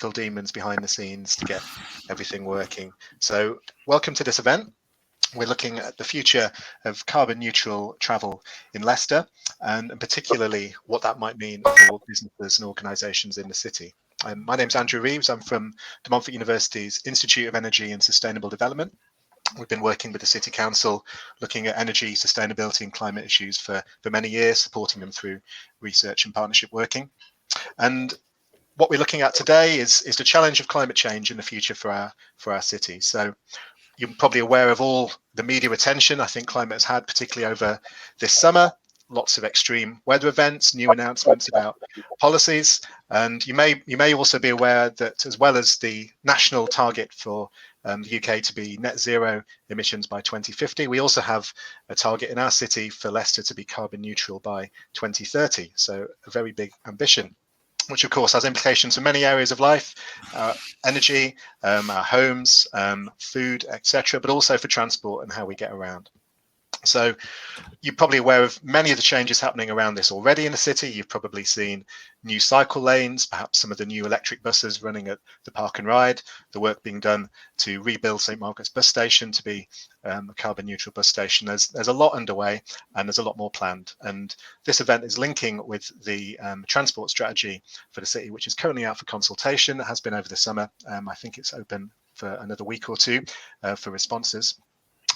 technical demons behind the scenes to get everything working. So welcome to this event. We're looking at the future of carbon neutral travel in Leicester, and particularly what that might mean for businesses and organisations in the city. My name's Andrew Reeves. I'm from De Montfort University's Institute of Energy and Sustainable Development. We've been working with the City Council looking at energy, sustainability and climate issues for many years, supporting them through research and partnership working. And what we're looking at today is the challenge of climate change in the future for our city. So you're probably aware of all the media attention I think climate has had, particularly over this summer. Lots of extreme weather events, new announcements about policies, and you may also be aware that as well as the national target for the UK to be net zero emissions by 2050, we also have a target in our city for Leicester to be carbon neutral by 2030. So a very big ambition, which of course has implications for many areas of life, energy, our homes, food, etc., but also for transport and how we get around. So you're probably aware of many of the changes happening around this already in the city. You've probably seen new cycle lanes, perhaps some of the new electric buses running at the Park and Ride, the work being done to rebuild St Margaret's bus station to be a carbon neutral bus station. There's a lot underway and there's a lot more planned. And this event is linking with the transport strategy for the city, which is currently out for consultation. It has been over the summer. I think it's open for another week or two for responses.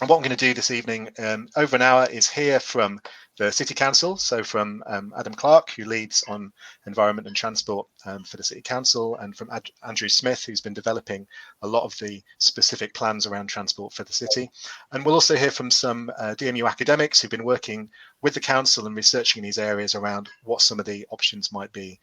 And what I'm going to do this evening, over an hour, is hear from the City Council, so from Adam Clark, who leads on environment and transport for the City Council, and from Andrew Smith, who's been developing a lot of the specific plans around transport for the city. And we'll also hear from some DMU academics who've been working with the council and researching these areas around what some of the options might be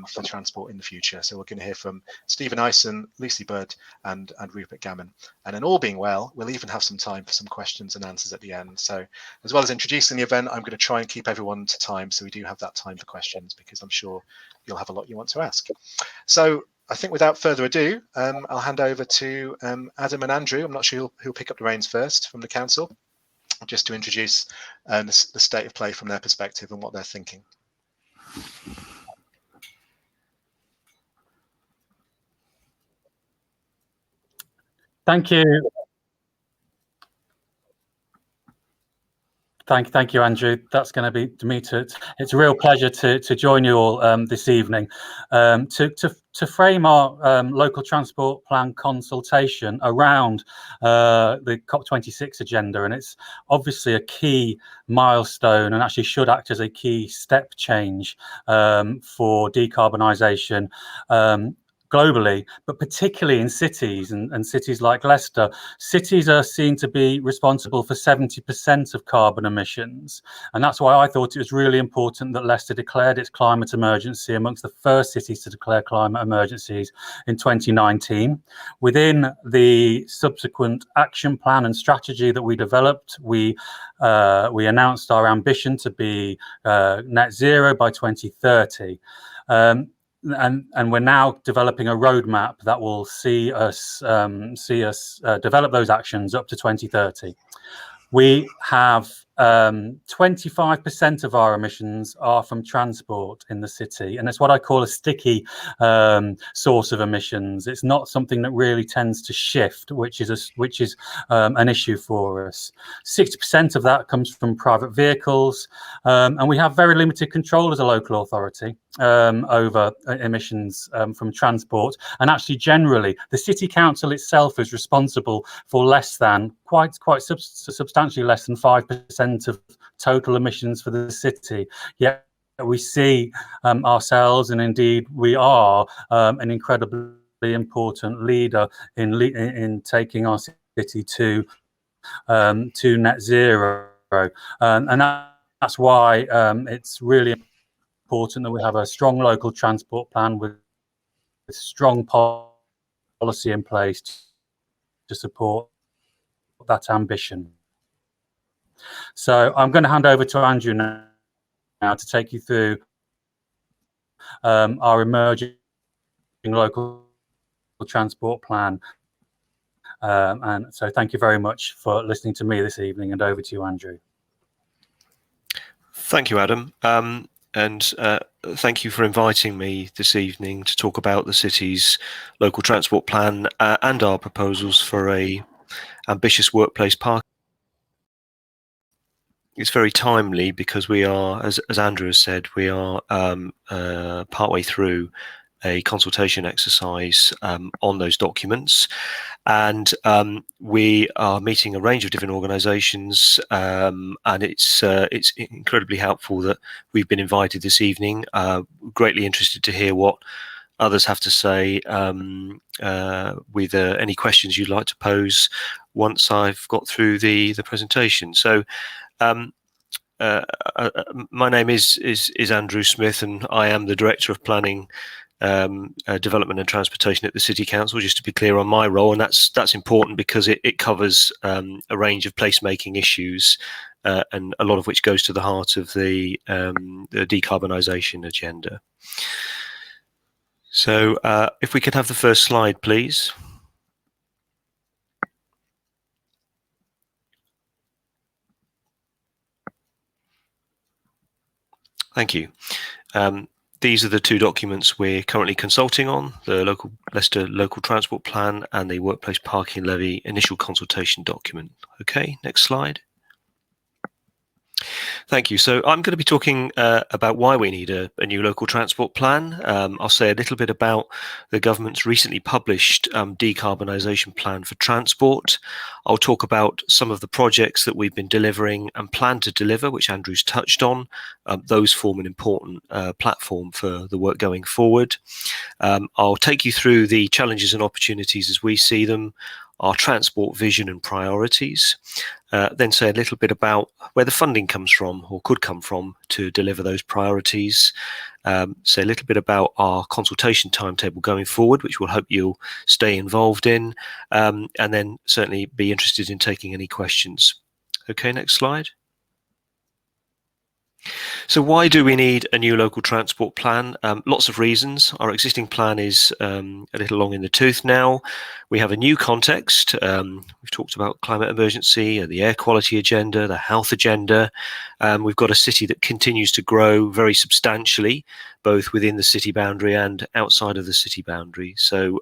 for transport in the future. So we're going to hear from Stephen Ison, Lucy Budd, and Rupert Gammon. And then all being well, we'll even have some time for some questions and answers at the end. So as well as introducing the event, I'm going to try and keep everyone to time, so we do have that time for questions, because I'm sure you'll have a lot you want to ask. So I think without further ado, I'll hand over to Adam and Andrew. I'm not sure who'll pick up the reins first from the council, just to introduce the state of play from their perspective and what they're thinking. Thank you. Thank you, Andrew. That's going to be to me. It's a real pleasure to join you all this evening to frame our local transport plan consultation around the COP26 agenda, and it's obviously a key milestone and actually should act as a key step change for decarbonisation. Globally, but particularly in cities and cities like Leicester. Cities are seen to be responsible for 70% of carbon emissions. And that's why I thought it was really important that Leicester declared its climate emergency, amongst the first cities to declare climate emergencies in 2019. Within the subsequent action plan and strategy that we developed, we announced our ambition to be net zero by 2030. And we're now developing a roadmap that will see us develop those actions up to 2030. We have 25% of our emissions are from transport in the city, and it's what I call a sticky source of emissions. It's not something that really tends to shift, which is an issue for us. 60% of that comes from private vehicles, and we have very limited control as a local authority over emissions from transport. And actually, generally, the City Council itself is responsible for less than quite substantially less than 5% of total emissions for the city. Yet we see ourselves, and indeed we are, an incredibly important leader in taking our city to net zero, and that's why it's really important that we have a strong local transport plan with strong policy in place to support that ambition. So I'm going to hand over to Andrew now to take you through our emerging local transport plan. And so thank you very much for listening to me this evening, and over to you, Andrew. Thank you, Adam. and thank you for inviting me this evening to talk about the city's local transport plan and our proposals for a ambitious workplace park. It's very timely because we are, as Andrew has said, we are partway through a consultation exercise on those documents, and we are meeting a range of different organisations, and it's incredibly helpful that we've been invited this evening. Greatly interested to hear what others have to say with any questions you'd like to pose once I've got through the presentation. So my name is Andrew Smith, and I am the Director of Planning, Development and Transportation at the City Council, just to be clear on my role. And that's important because it covers a range of placemaking issues, and a lot of which goes to the heart of the decarbonisation agenda. So if we could have the first slide, please. Thank you. These are the two documents we're currently consulting on, the Leicester Local Transport Plan and the Workplace Parking Levy Initial Consultation document. Okay, next slide. Thank you. So I'm going to be talking about why we need a new local transport plan. I'll say a little bit about the government's recently published decarbonisation plan for transport. I'll talk about some of the projects that we've been delivering and plan to deliver, which Andrew's touched on. Those form an important platform for the work going forward. I'll take you through the challenges and opportunities as we see them, our transport vision and priorities, then say a little bit about where the funding comes from or could come from to deliver those priorities, say a little bit about our consultation timetable going forward, which we'll hope you'll stay involved in, and then certainly be interested in taking any questions. Okay, next slide. So why do we need a new local transport plan? Lots of reasons. Our existing plan is a little long in the tooth now. We have a new context. We've talked about climate emergency, the air quality agenda, the health agenda. We've got a city that continues to grow very substantially, both within the city boundary and outside of the city boundary. So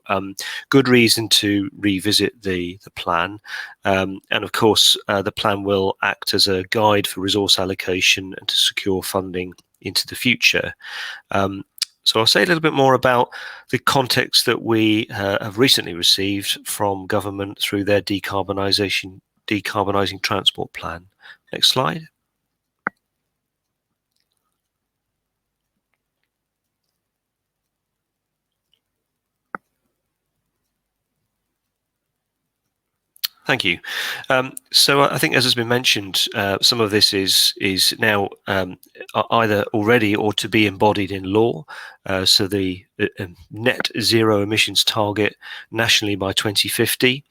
good reason to revisit the plan. And of course, the plan will act as a guide for resource allocation and to secure funding into the future. So I'll say a little bit more about the context that we have recently received from government through their decarbonising transport plan. Next slide. Thank you. So I think, as has been mentioned, some of this is now either already or to be embodied in law. So the net zero emissions target nationally by 2050.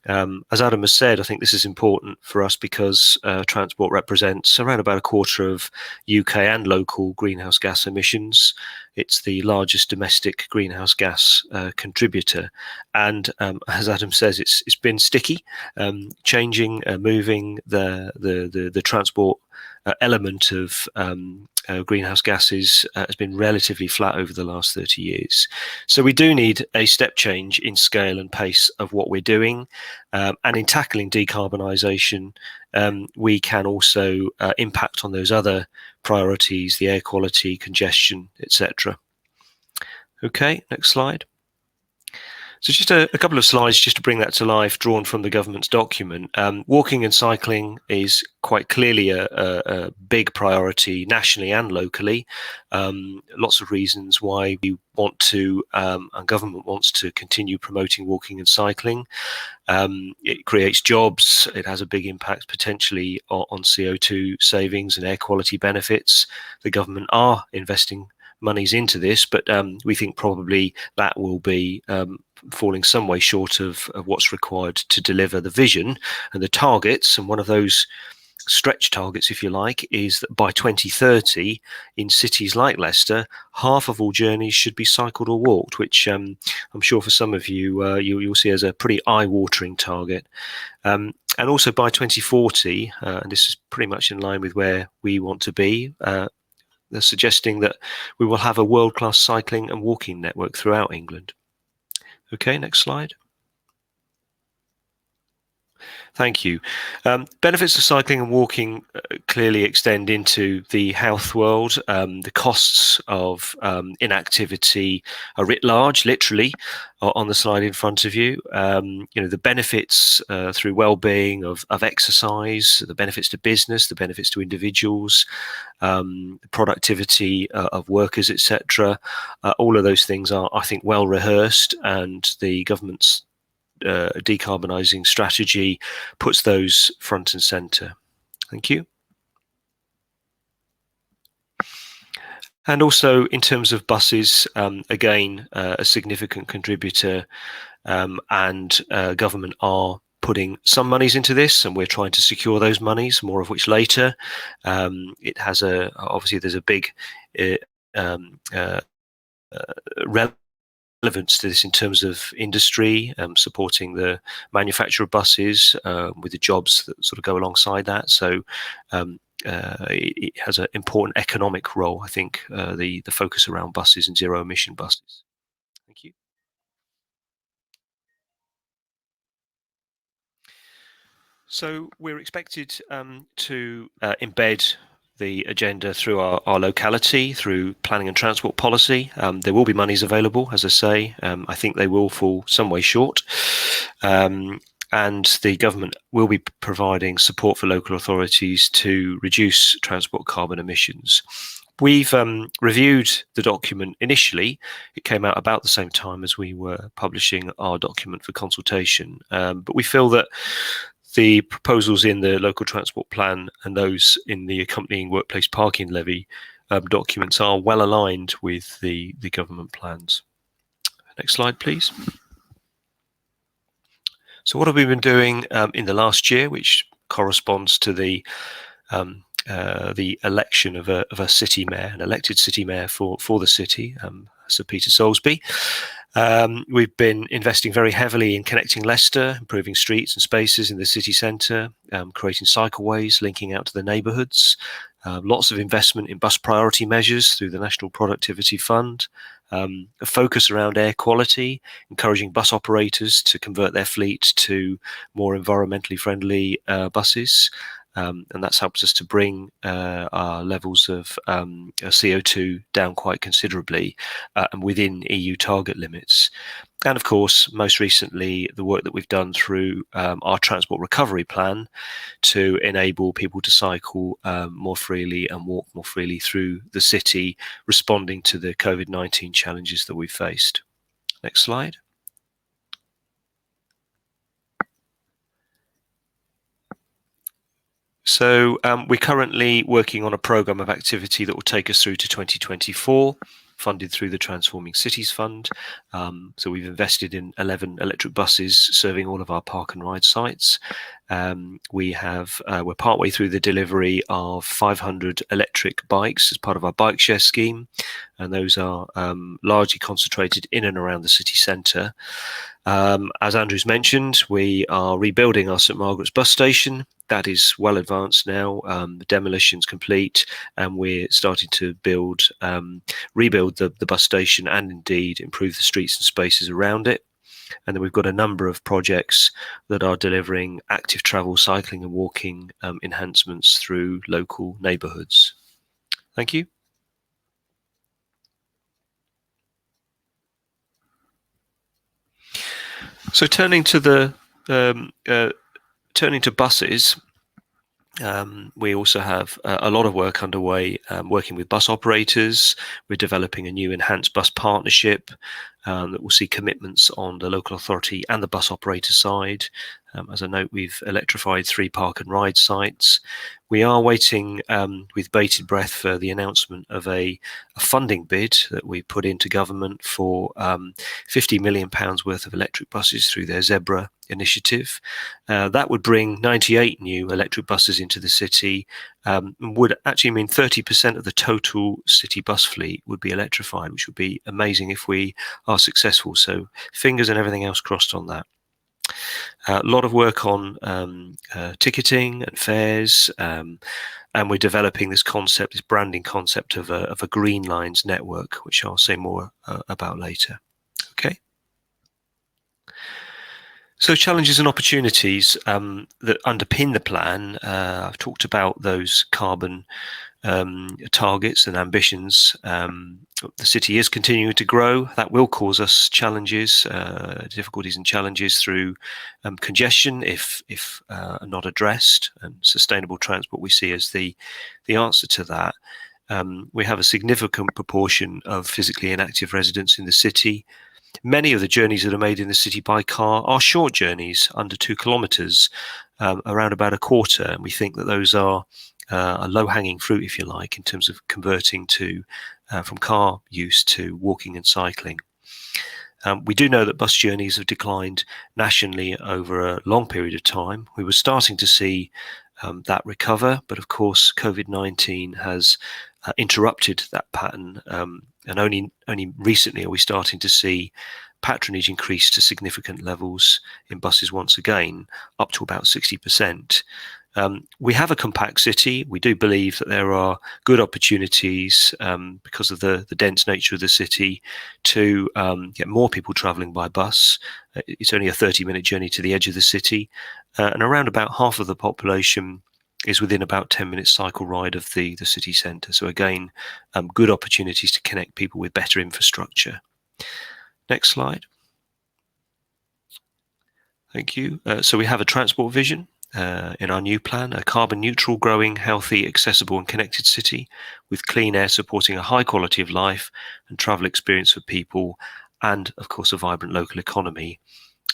As Adam has said, I think this is important for us because transport represents around about a quarter of UK and local greenhouse gas emissions. It's the largest domestic greenhouse gas contributor. And as Adam says, it's been sticky, changing, moving the transport element of greenhouse gases has been relatively flat over the last 30 years. So we do need a step change in scale and pace of what we're doing. And in tackling decarbonisation, we can also impact on those other priorities, the air quality, congestion, etc. Okay, next slide. So just a couple of slides just to bring that to life, drawn from the government's document. Walking and cycling is quite clearly a big priority nationally and locally. Lots of reasons why we want to, and government wants to continue promoting walking and cycling. It creates jobs. It has a big impact potentially on CO2 savings and air quality benefits. The government are investing monies into this, but we think probably that will be falling some way short of what's required to deliver the vision and the targets. And one of those stretch targets, if you like, is that by 2030 in cities like Leicester, half of all journeys should be cycled or walked, which I'm sure for some of you you'll see as a pretty eye-watering target. And also by 2040, and this is pretty much in line with where we want to be, They're suggesting that we will have a world-class cycling and walking network throughout England. Okay, next slide. Thank you. Benefits of cycling and walking clearly extend into the health world. The costs of inactivity are writ large, literally, on the slide in front of you. The benefits through well-being of exercise, the benefits to business, the benefits to individuals, the productivity of workers, etc. All of those things are, I think, well rehearsed, and the government's decarbonising strategy puts those front and centre. Thank you. And also in terms of buses, again, a significant contributor, and government are putting some monies into this, and we're trying to secure those monies, more of which later. It has obviously there's a big relevance to this in terms of industry, supporting the manufacture of buses with the jobs that sort of go alongside that. So it has an important economic role, I think, the focus around buses and zero emission buses. Thank you. So we're expected to embed the agenda through our locality, through planning and transport policy. There will be monies available, as I say. I think they will fall some way short. And the government will be providing support for local authorities to reduce transport carbon emissions. We've reviewed the document initially. It came out about the same time as we were publishing our document for consultation. But we feel that the proposals in the local transport plan and those in the accompanying workplace parking levy documents are well aligned with the government plans. Next slide, please. So what have we been doing in the last year, which corresponds to the election of a city mayor, an elected city mayor for the city, Sir Peter Soulsby. We've been investing very heavily in connecting Leicester, improving streets and spaces in the city centre, creating cycleways, linking out to the neighbourhoods. Lots of investment in bus priority measures through the National Productivity Fund. A focus around air quality, encouraging bus operators to convert their fleet to more environmentally friendly buses. And that's helped us to bring our levels of CO2 down quite considerably and within EU target limits. And of course, most recently, the work that we've done through our transport recovery plan to enable people to cycle more freely and walk more freely through the city, responding to the COVID-19 challenges that we've faced. Next slide. So we're currently working on a programme of activity that will take us through to 2024, funded through the Transforming Cities Fund. So we've invested in 11 electric buses serving all of our park and ride sites. We're partway through the delivery of 500 electric bikes as part of our bike share scheme, and those are largely concentrated in and around the city centre. As Andrew's mentioned, we are rebuilding our St Margaret's bus station. That is well advanced now. The demolition's complete, and we're starting to rebuild the bus station and indeed improve the streets and spaces around it. And then we've got a number of projects that are delivering active travel, cycling and walking enhancements through local neighbourhoods. Thank you. So turning to buses, we also have a lot of work underway working with bus operators. We're developing a new enhanced bus partnership that will see commitments on the local authority and the bus operator side. As I note, we've electrified 3 park and ride sites. We are waiting with bated breath for the announcement of a funding bid that we put into government for £50 million worth of electric buses through their Zebra initiative. That would bring 98 new electric buses into the city, would actually mean 30% of the total city bus fleet would be electrified, which would be amazing if we are successful. So fingers and everything else crossed on that. A lot of work on ticketing and fares, and we're developing this concept, this branding concept of a green lines network, which I'll say more about later. Okay. So challenges and opportunities that underpin the plan. I've talked about those carbon targets and ambitions. The city is continuing to grow. That will cause us challenges, difficulties and challenges through congestion if not addressed, and sustainable transport we see as the answer to that. We have a significant proportion of physically inactive residents in the city. Many of the journeys that are made in the city by car are short journeys, under 2 kilometres, around about a quarter. And we think that those are a low-hanging fruit, if you like, in terms of converting from car use to walking and cycling. We do know that bus journeys have declined nationally over a long period of time. We were starting to see that recover, but of course COVID-19 has interrupted that pattern, and only recently are we starting to see patronage increase to significant levels in buses once again, up to about 60%. We have a compact city. We do believe that there are good opportunities because of the dense nature of the city to get more people travelling by bus. It's only a 30-minute journey to the edge of the city, and around about half of the population is within about 10-minute cycle ride of the city centre. So again, good opportunities to connect people with better infrastructure. Next slide. Thank you. So we have a transport vision in our new plan, a carbon neutral, growing, healthy, accessible and connected city with clean air supporting a high quality of life and travel experience for people, and of course a vibrant local economy.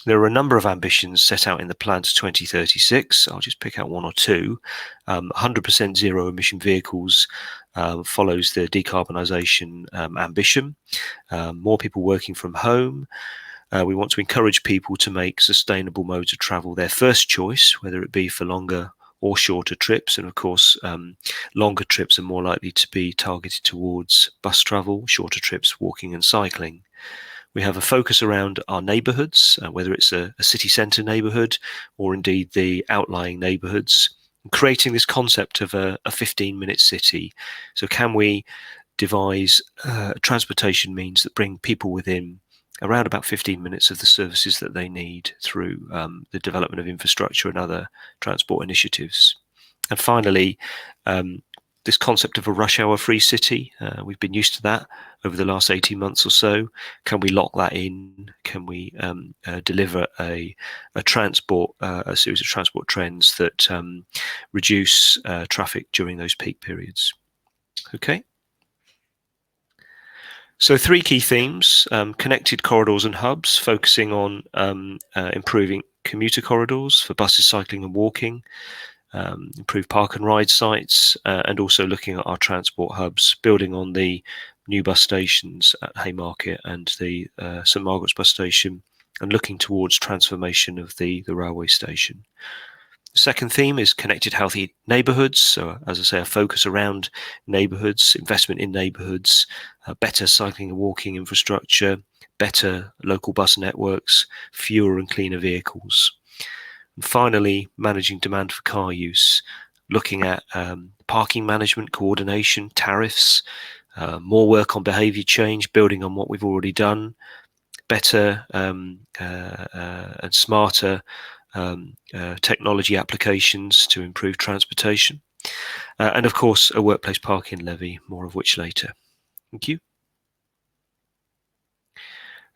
There are a number of ambitions set out in the plan to 2036. I'll just pick out one or two. 100% zero emission vehicles follows the decarbonisation ambition. More people working from home. We want to encourage people to make sustainable modes of travel their first choice, whether it be for longer or shorter trips. And of course, longer trips are more likely to be targeted towards bus travel, shorter trips walking and cycling. We have a focus around our neighbourhoods, whether it's a city centre neighbourhood or indeed the outlying neighbourhoods, creating this concept of a 15-minute city. So can we devise transportation means that bring people within around about 15 minutes of the services that they need through the development of infrastructure and other transport initiatives? And finally, this concept of a rush hour free city. We've been used to that over the last 18 months or so. Can we lock that in? Can we deliver a series of transport trends that reduce traffic during those peak periods? Okay. So 3 key themes: connected corridors and hubs, focusing on improving commuter corridors for buses, cycling and walking, improve park and ride sites, and also looking at our transport hubs, building on the new bus stations at Haymarket and the St Margaret's bus station, and looking towards transformation of the railway station. The second theme is connected healthy neighbourhoods. So as I say, a focus around neighbourhoods, investment in neighbourhoods, better cycling and walking infrastructure, better local bus networks, fewer and cleaner vehicles. And finally, managing demand for car use, looking at parking management, coordination, tariffs, more work on behaviour change, building on what we've already done, better and smarter technology applications to improve transportation, and of course a workplace parking levy, more of which later. Thank you.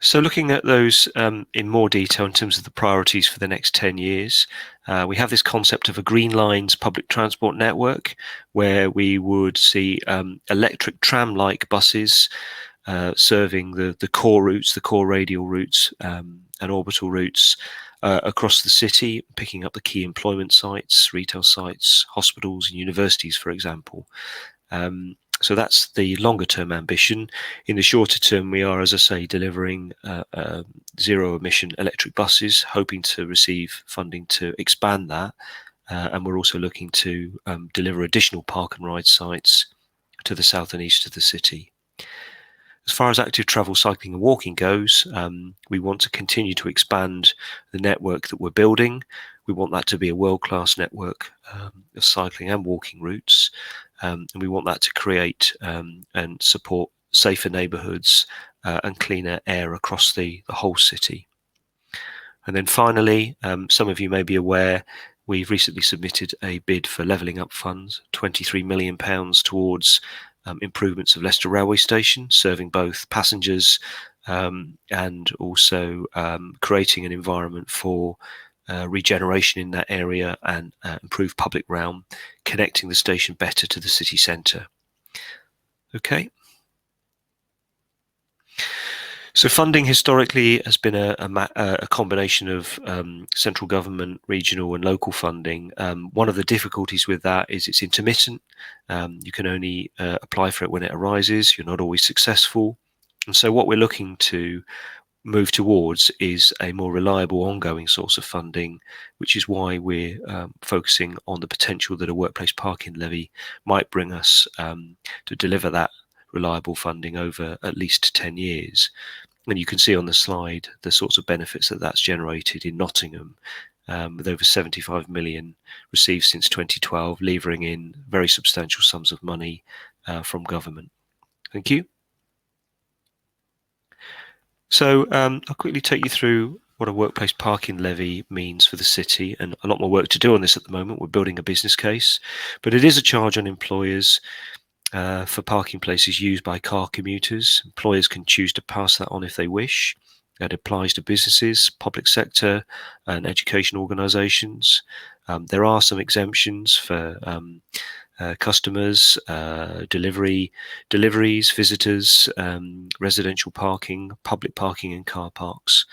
So looking at those in more detail in terms of the priorities for the next 10 years, we have this concept of a green lines public transport network where we would see electric tram-like buses serving the core routes, the core radial routes and orbital routes across the city, picking up the key employment sites, retail sites, hospitals and universities, for example. So that's the longer term ambition. In the shorter term, we are, as I say, delivering zero emission electric buses, hoping to receive funding to expand that. And we're also looking to deliver additional park and ride sites to the south and east of the city. As far as active travel, cycling and walking goes, we want to continue to expand the network that we're building. We want that to be a world-class network of cycling and walking routes, and we want that to create and support safer neighbourhoods and cleaner air across the whole city. And then finally, some of you may be aware, we've recently submitted a bid for levelling up funds, £23 million towards improvements of Leicester railway station, serving both passengers and also creating an environment for regeneration in that area and improved public realm, connecting the station better to the city centre. Okay. So funding historically has been a combination of central government, regional and local funding. One of the difficulties with that is it's intermittent. You can only apply for it when it arises. You're not always successful. And so what we're looking to move towards is a more reliable ongoing source of funding, which is why we're focusing on the potential that a workplace parking levy might bring us to deliver that reliable funding over at least 10 years. And you can see on the slide the sorts of benefits that that's generated in Nottingham, with over 75 million received since 2012, levering in very substantial sums of money from government. Thank you. So I'll quickly take you through what a workplace parking levy means for the city, and a lot more work to do on this at the moment. We're building a business case, but it is a charge on employers for parking places used by car commuters. Employers can choose to pass that on if they wish. That applies to businesses, public sector and education organisations. There are some exemptions for customers, deliveries, visitors, residential parking, public parking and car parks.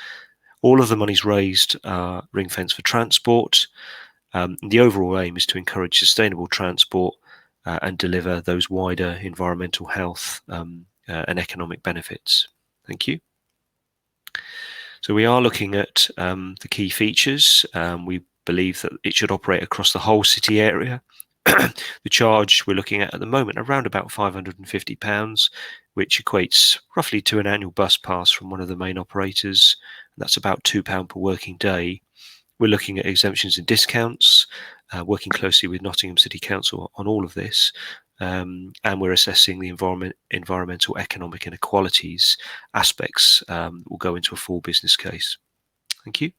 All of the monies raised are ring-fenced for transport. The overall aim is to encourage sustainable transport and deliver those wider environmental, health and economic benefits. Thank you. So we are looking at the key features. We believe that it should operate across the whole city area. The charge we're looking at the moment around about £550, which equates roughly to an annual bus pass from one of the main operators. That's about £2 per working day. We're looking at exemptions and discounts, working closely with Nottingham City Council on all of this, and we're assessing the environmental, economic and equalities aspects that will go into a full business case. Thank you.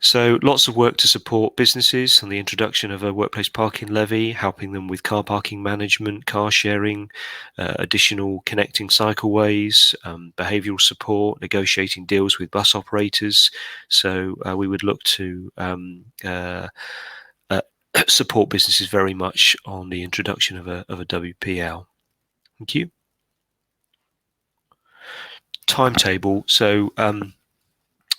So lots of work to support businesses on the introduction of a workplace parking levy, helping them with car parking management, car sharing, additional connecting cycleways, behavioural support, negotiating deals with bus operators. So we would look to support businesses very much on the introduction of a WPL. Thank you. Timetable. So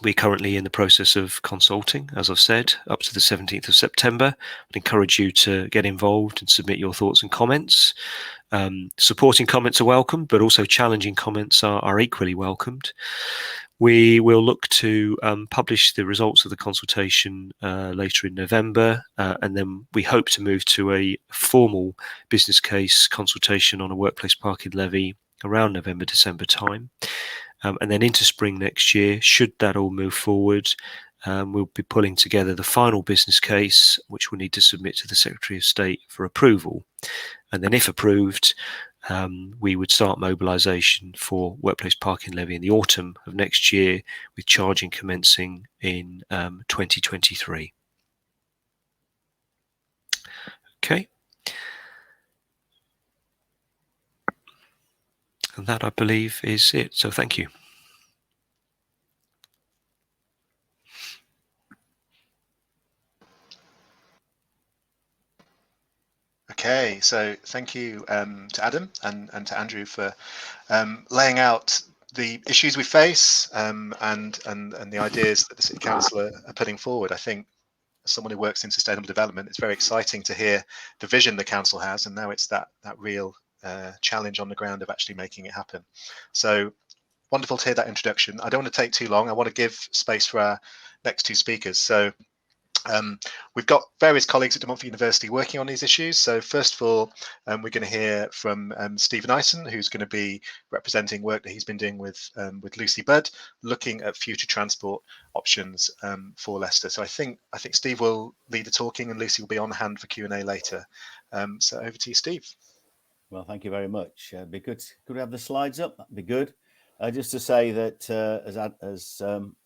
we're currently in the process of consulting, as I've said, up to the 17th of September. I'd encourage you to get involved and submit your thoughts and comments. Supporting comments are welcome, but also challenging comments are equally welcomed. We will look to publish the results of the consultation later in November, and then we hope to move to a formal business case consultation on a workplace parking levy around November, December time. And then into spring next year, should that all move forward, we'll be pulling together the final business case, which we'll need to submit to the Secretary of State for approval. And then if approved, we would start mobilisation for workplace parking levy in the autumn of next year, with charging commencing in 2023. Okay. And that, I believe, is it. So thank you. Okay, so thank you to Adam and to Andrew for laying out the issues we face and the ideas that the City Council are putting forward. I think as someone who works in sustainable development, it's very exciting to hear the vision the council has, and now it's that real challenge on the ground of actually making it happen. So wonderful to hear that introduction. I don't want to take too long. I want to give space for our next two speakers. So We've got various colleagues at De Montfort University working on these issues. So first of all, we're going to hear from Stephen Ison, who's going to be representing work that he's been doing with Lucy Budd, looking at future transport options for Leicester. So I think Steve will lead the talking, and Lucy will be on hand for Q&A later. So over to you, Steve. Well, thank you very much. Be good. Could we have the slides up? That'd be good. Just to say that, as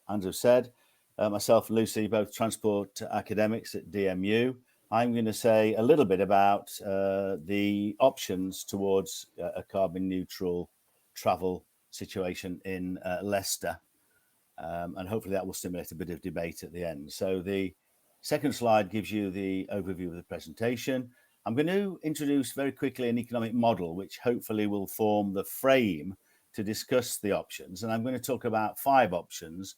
Andrew said, myself and Lucy, both transport academics at DMU. I'm going to say a little bit about the options towards a carbon neutral travel situation in Leicester. And hopefully that will stimulate a bit of debate at the end. So the second slide gives you the overview of the presentation. I'm going to introduce very quickly an economic model, which hopefully will form the frame to discuss the options. And I'm going to talk about 5 options.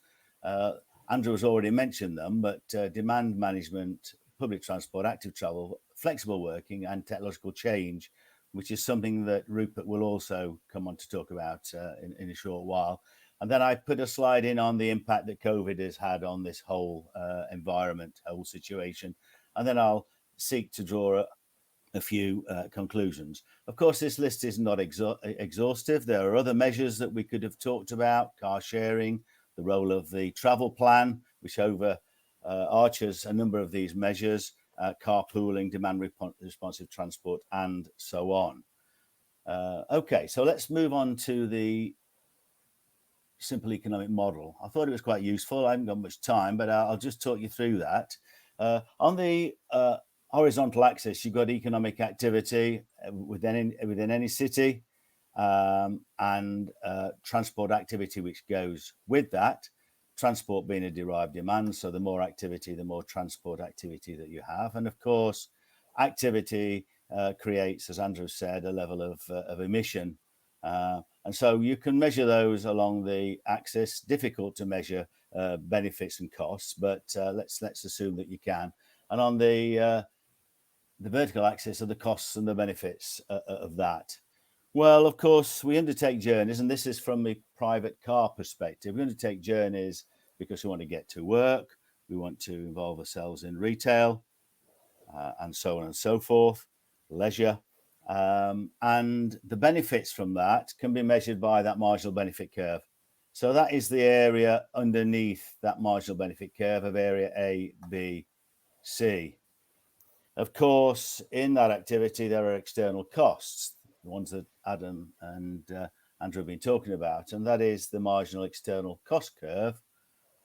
Andrew has already mentioned them, but demand management, public transport, active travel, flexible working, and technological change, which is something that Rupert will also come on to talk about in a short while. And then I put a slide in on the impact that COVID has had on this whole environment, whole situation. And then I'll seek to draw a few conclusions. Of course, this list is not exhaustive. There are other measures that we could have talked about: car sharing, the role of the travel plan, which arches a number of these measures, carpooling, demand responsive transport, and so on. Okay, so let's move on to the simple economic model. I thought it was quite useful. I haven't got much time, but I'll just talk you through that. On the horizontal axis, you've got economic activity within any city, and transport activity, which goes with that. Transport being a derived demand, so the more activity, the more transport activity that you have. And of course, activity creates, as Andrew said, a level of emission. And so you can measure those along the axis. Difficult to measure benefits and costs, but let's assume that you can. And on the vertical axis are the costs and the benefits of that. Well, of course, we undertake journeys, and this is from the private car perspective. We undertake journeys because we want to get to work, we want to involve ourselves in retail, and so on and so forth, leisure. And the benefits from that can be measured by that marginal benefit curve. So that is the area underneath that marginal benefit curve of area A, B, C. Of course, in that activity, there are external costs, the ones that Adam and Andrew have been talking about, and that is the marginal external cost curve,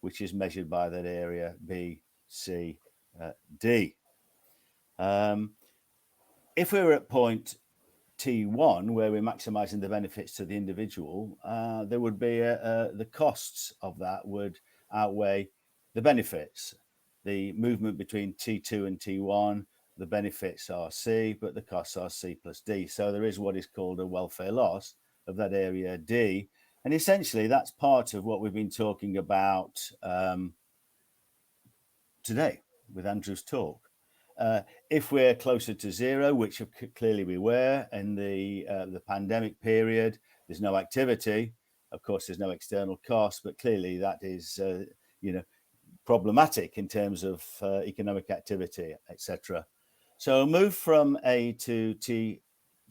which is measured by that area B, C, D. If we were at point T1, where we're maximizing the benefits to the individual, there would be the costs of that would outweigh the benefits. The movement between T2 and T1, the benefits are C, but the costs are C plus D. So there is what is called a welfare loss of that area D. And essentially, that's part of what we've been talking about today with Andrew's talk. If we're closer to zero, which clearly we were in the pandemic period, there's no activity. Of course, there's no external cost, but clearly that is, problematic in terms of economic activity, etc. So a move from A to T,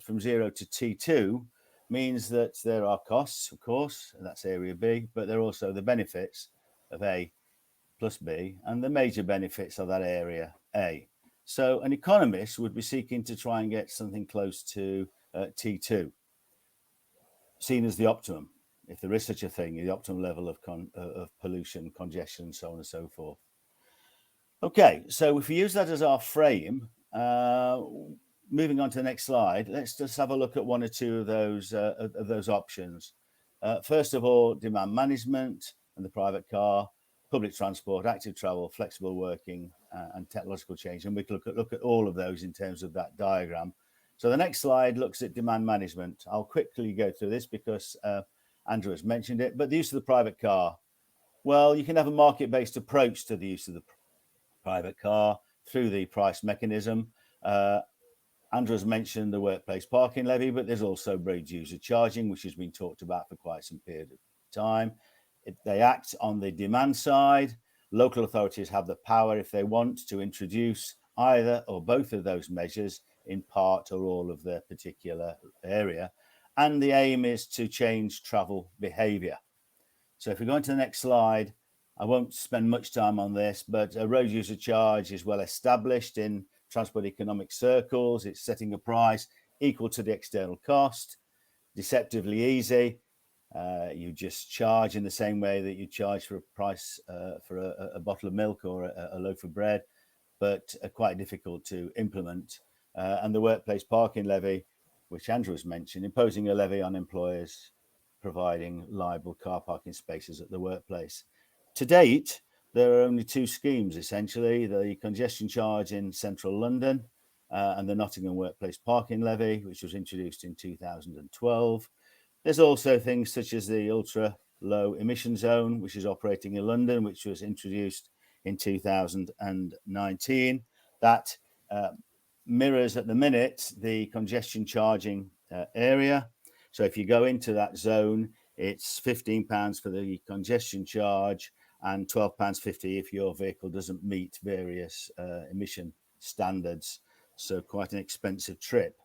from 0 to T2 means that there are costs, of course, and that's area B, but there are also the benefits of A plus B and the major benefits of that area A. So an economist would be seeking to try and get something close to T2, seen as the optimum, if there is such a thing, the optimum level of pollution, congestion, and so on and so forth. Okay, so if we use that as our frame, moving on to the next slide, let's just have a look at one or two of those options. First of all, demand management and the private car, public transport, active travel, flexible working, and technological change. And we can look at all of those in terms of that diagram. So the next slide looks at demand management. I'll quickly go through this because Andrew has mentioned it, but the use of the private car. Well, you can have a market-based approach to the use of the private car through the price mechanism. Andrew has mentioned the workplace parking levy, but there's also road user charging, which has been talked about for quite some period of time. They act on the demand side. local authorities have the power, if they want, to introduce either or both of those measures in part or all of their particular area. And the aim is to change travel behaviour. So if we go into the next slide, I won't spend much time on this, but a road user charge is well established in transport economic circles. It's setting a price equal to the external cost, deceptively easy. You just charge in the same way that you charge for a price for a bottle of milk or a loaf of bread, but quite difficult to implement. And the workplace parking levy, which Andrew has mentioned, imposing a levy on employers providing liable car parking spaces at the workplace. To date, there are only two schemes, essentially, the congestion charge in central London and the Nottingham Workplace Parking Levy, which was introduced in 2012. There's also things such as the ultra low emission zone, which is operating in London, which was introduced in 2019. That mirrors at the minute the congestion charging area. So if you go into that zone, it's £15 for the congestion charge and £12.50 if your vehicle doesn't meet various emission standards. So quite an expensive trip.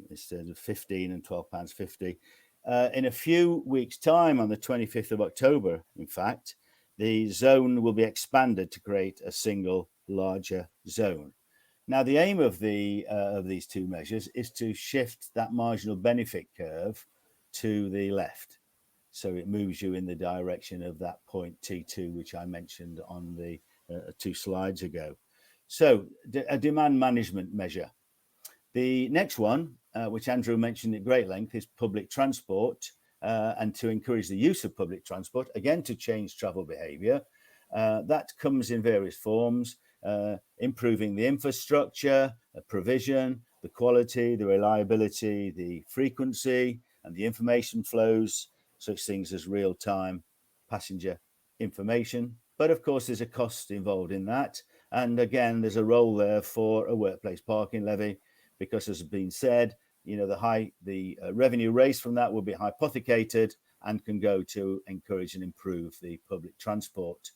Instead of 15 and £12.50. In a few weeks' time, on the 25th of October, in fact, the zone will be expanded to create a single larger zone. Now, the aim of these two measures is to shift that marginal benefit curve to the left. So it moves you in the direction of that point T2, which I mentioned on the 2 slides ago. So a demand management measure. The next one, which Andrew mentioned at great length, is public transport and to encourage the use of public transport, again, to change travel behaviour. That comes in various forms, improving the infrastructure, provision, the quality, the reliability, the frequency, and the information flows, such things as real-time passenger information. But of course, there's a cost involved in that. And again, there's a role there for a workplace parking levy, because as has been said, you know, the revenue raised from that will be hypothecated and can go to encourage and improve the public transport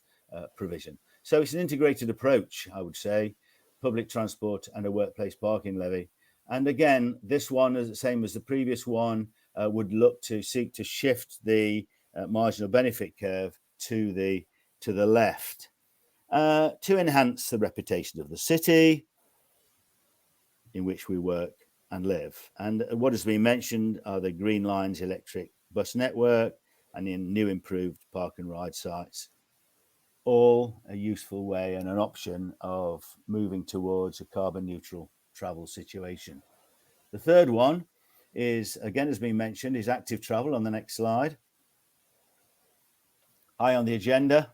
provision. So it's an integrated approach, I would say, public transport and a workplace parking levy. And again, this one, is the same as the previous one, would look to seek to shift the marginal benefit curve to the left to enhance the reputation of the city in which we work and live. And what has been mentioned are the Green Line's electric bus network and in new improved park and ride sites. All a useful way and an option of moving towards a carbon neutral travel situation. The third one is, again, has been mentioned, is active travel on the next slide. High on the agenda,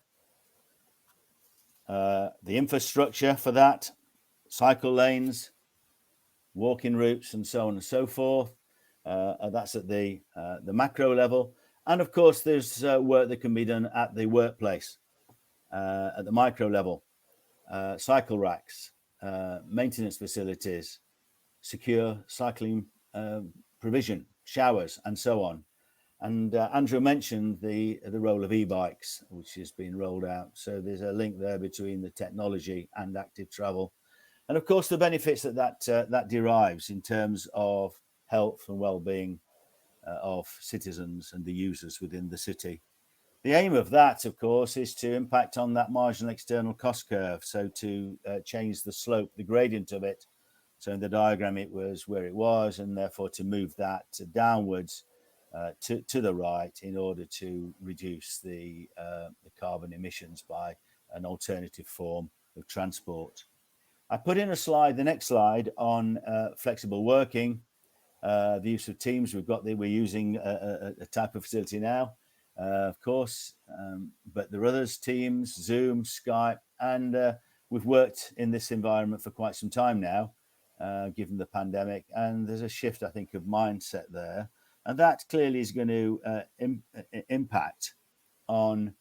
the infrastructure for that, cycle lanes, walking routes, and so on and so forth. That's at the macro level. And of course, there's work that can be done at the workplace, at the micro level, cycle racks, maintenance facilities, secure cycling provision, showers, and so on. And Andrew mentioned the role of e-bikes, which has been rolled out. So there's a link there between the technology and active travel. And of course, the benefits that derives in terms of health and well-being of citizens and the users within the city. The aim of that, of course, is to impact on that marginal external cost curve. So to change the slope, the gradient of it. So in the diagram, it was where it was, and therefore to move that downwards to the right in order to reduce the carbon emissions by an alternative form of transport. I put in a slide, the next slide, on flexible working, the use of Teams. We're using a type of facility now, of course, but there are others, Teams, Zoom, Skype, and we've worked in this environment for quite some time now, given the pandemic, and there's a shift, I think, of mindset there, and that clearly is going to impact on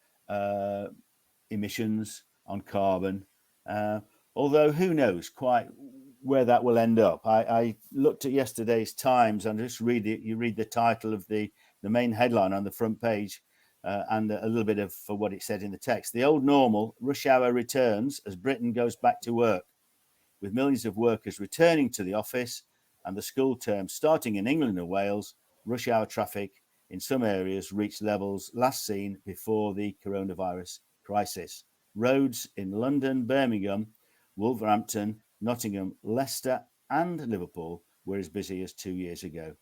emissions, on carbon. Although who knows quite where that will end up. I looked at yesterday's Times and just read it. You read the title of the main headline on the front page, and a little bit of for what it said in the text. The old normal, rush hour, returns as Britain goes back to work, with millions of workers returning to the office and the school term starting in England and Wales. Rush hour traffic in some areas reached levels last seen before the coronavirus crisis. Roads in London, Birmingham, Wolverhampton, Nottingham, Leicester and Liverpool were as busy as 2 years ago.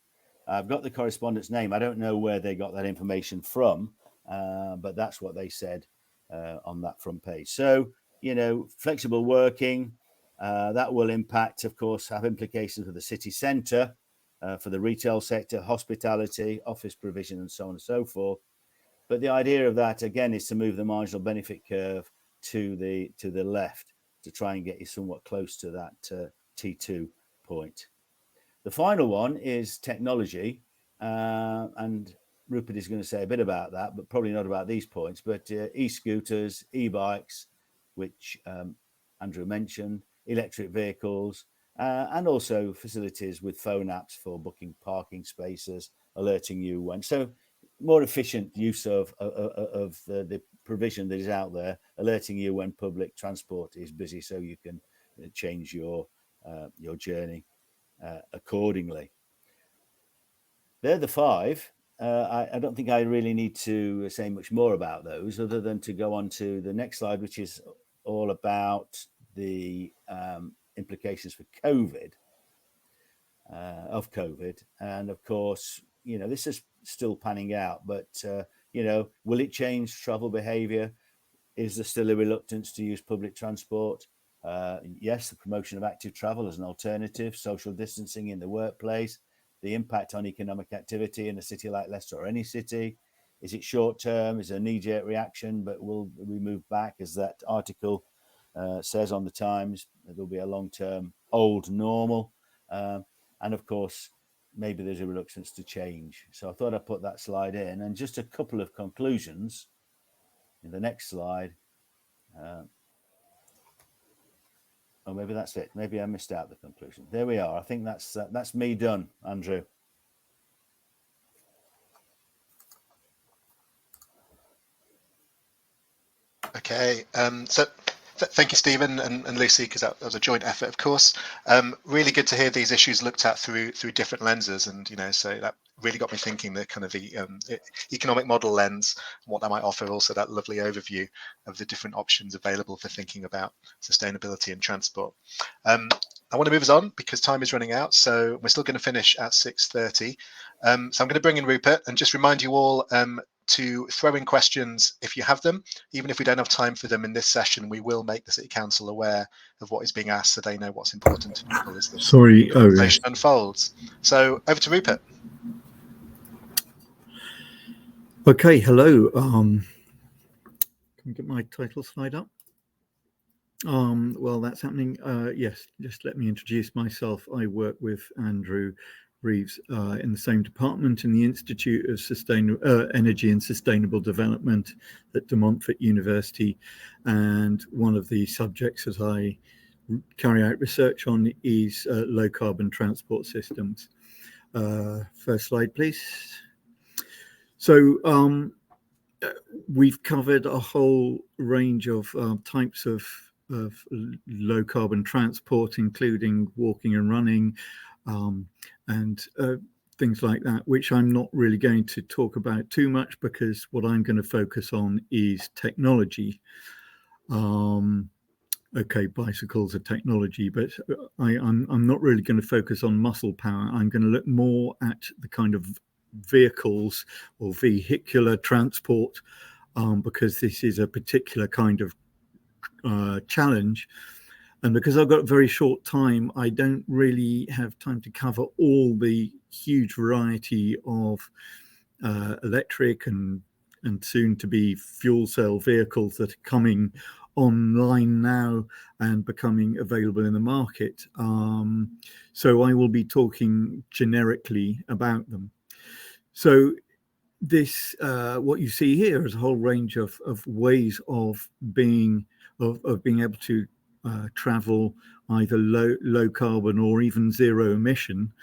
I've got the correspondent's name. I don't know where they got that information from, but that's what they said on that front page. So, flexible working, that will impact, of course, have implications for the city centre, for the retail sector, hospitality, office provision, and so on and so forth. But the idea of that, again, is to move the marginal benefit curve to the left to try and get you somewhat close to that T2 point. The final one is technology, and Rupert is going to say a bit about that, but probably not about these points. But e-scooters, e-bikes, which Andrew mentioned, electric vehicles, and also facilities with phone apps for booking parking spaces, alerting you when. So more efficient use of the provision that is out there, alerting you when public transport is busy, so you can change your journey accordingly. They're the five. I don't think I really need to say much more about those, other than to go on to the next slide, which is all about the implications for COVID. And of course, this is still panning out, but will it change travel behaviour? Is there still a reluctance to use public transport? Yes, the promotion of active travel as an alternative, social distancing in the workplace, the impact on economic activity in a city like Leicester or any city. Is it short term? Is it a knee-jerk reaction? But will we move back, as that article says on the Times? There'll be a long-term old normal. And of course, maybe there's a reluctance to change. So I thought I'd put that slide in. And just a couple of conclusions in the next slide. Oh, maybe that's it. Maybe I missed out the conclusion. There we are. I think that's me done, Andrew. Okay, so thank you, Stephen and Lucy, because that was a joint effort, of course. Really good to hear these issues looked at through different lenses, and so that really got me thinking the kind of the economic model lens, what that might offer. Also, that lovely overview of the different options available for thinking about sustainability and transport. I want to move us on because time is running out, so we're still going to finish at 6:30. So I'm going to bring in Rupert and just remind you all to throw in questions if you have them. Even if we don't have time for them in this session, we will make the City Council aware of what is being asked so they know what's important to people as this conversation unfolds. So over to Rupert. Okay, hello. Can we get my title slide up? Well, that's happening. Yes, just let me introduce myself. I work with Andrew Reeves in the same department in the Institute of Energy and Sustainable Development at De Montfort University. And one of the subjects that I carry out research on is low carbon transport systems. First slide, please. So we've covered a whole range of types of low carbon transport, including walking and running, and things like that, which I'm not really going to talk about too much, because what I'm going to focus on is technology. Okay, bicycles are technology, but I'm not really going to focus on muscle power. I'm going to look more at the kind of vehicles or vehicular transport, because this is a particular kind of challenge. And because I've got a very short time, I don't really have time to cover all the huge variety of electric and soon to be fuel cell vehicles that are coming online now and becoming available in the market. So I will be talking generically about them. So this, what you see here is a whole range of ways of being able to travel either low carbon or even zero emission.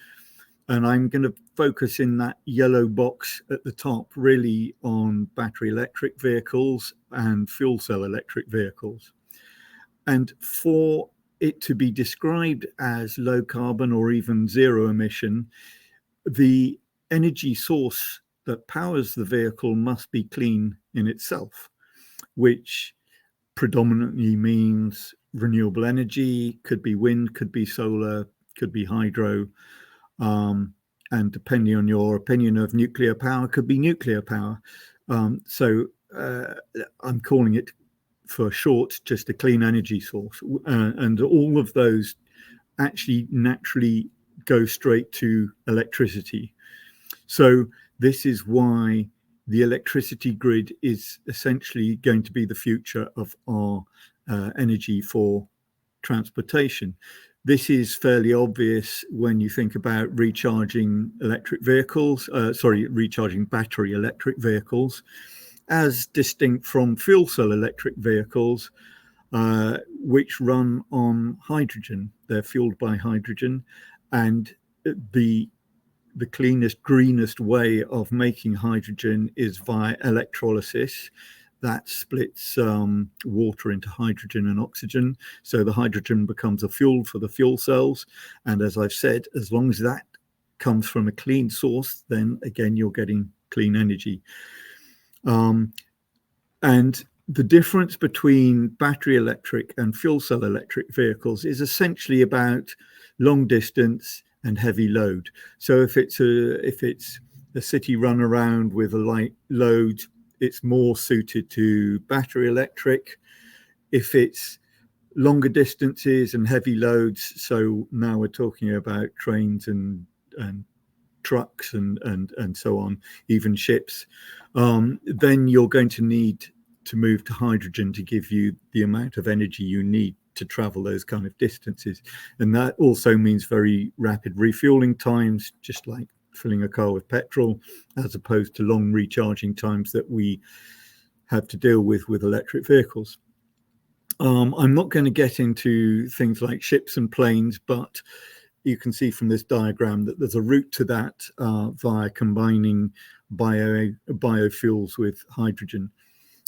And I'm going to focus in that yellow box at the top really on battery electric vehicles and fuel cell electric vehicles. And for it to be described as low carbon or even zero emission, the energy source that powers the vehicle must be clean in itself, which predominantly means renewable energy, could be wind, could be solar, could be hydro. And depending on your opinion of nuclear power, could be nuclear power. So I'm calling it, for short, just a clean energy source. And all of those actually naturally go straight to electricity. So this is why the electricity grid is essentially going to be the future of our energy for transportation. This is fairly obvious when you think about recharging electric vehicles, recharging battery electric vehicles, as distinct from fuel cell electric vehicles, which run on hydrogen. They're fueled by hydrogen, and the cleanest, greenest way of making hydrogen is via electrolysis. That splits water into hydrogen and oxygen. So the hydrogen becomes a fuel for the fuel cells. And as I've said, as long as that comes from a clean source, then again, you're getting clean energy. And the difference between battery electric and fuel cell electric vehicles is essentially about long distance and heavy load. So if it's a city run around with a light load, it's more suited to battery electric. If it's longer distances and heavy loads, so now we're talking about trains and trucks and so on, even ships, then you're going to need to move to hydrogen to give you the amount of energy you need to travel those kind of distances. And that also means very rapid refueling times, just like filling a car with petrol, as opposed to long recharging times that we have to deal with electric vehicles. I'm not going to get into things like ships and planes, but you can see from this diagram that there's a route to that via combining biofuels with hydrogen.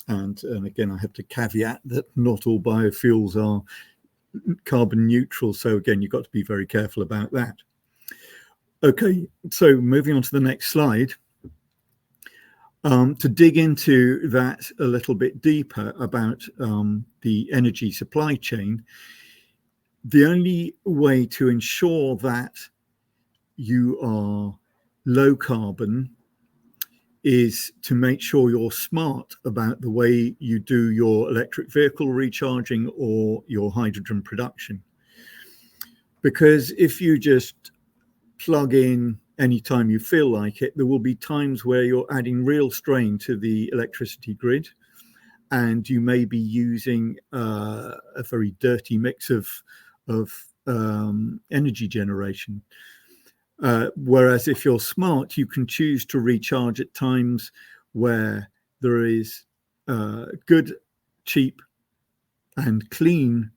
And again, I have to caveat that not all biofuels are carbon neutral. So again, you've got to be very careful about that. Okay, so moving on to the next slide. To dig into that a little bit deeper about the energy supply chain, the only way to ensure that you are low carbon is to make sure you're smart about the way you do your electric vehicle recharging or your hydrogen production. Because if you just plug in anytime you feel like it, there will be times where you're adding real strain to the electricity grid, and you may be using a very dirty mix of energy generation. Whereas if you're smart, you can choose to recharge at times where there is good, cheap, and clean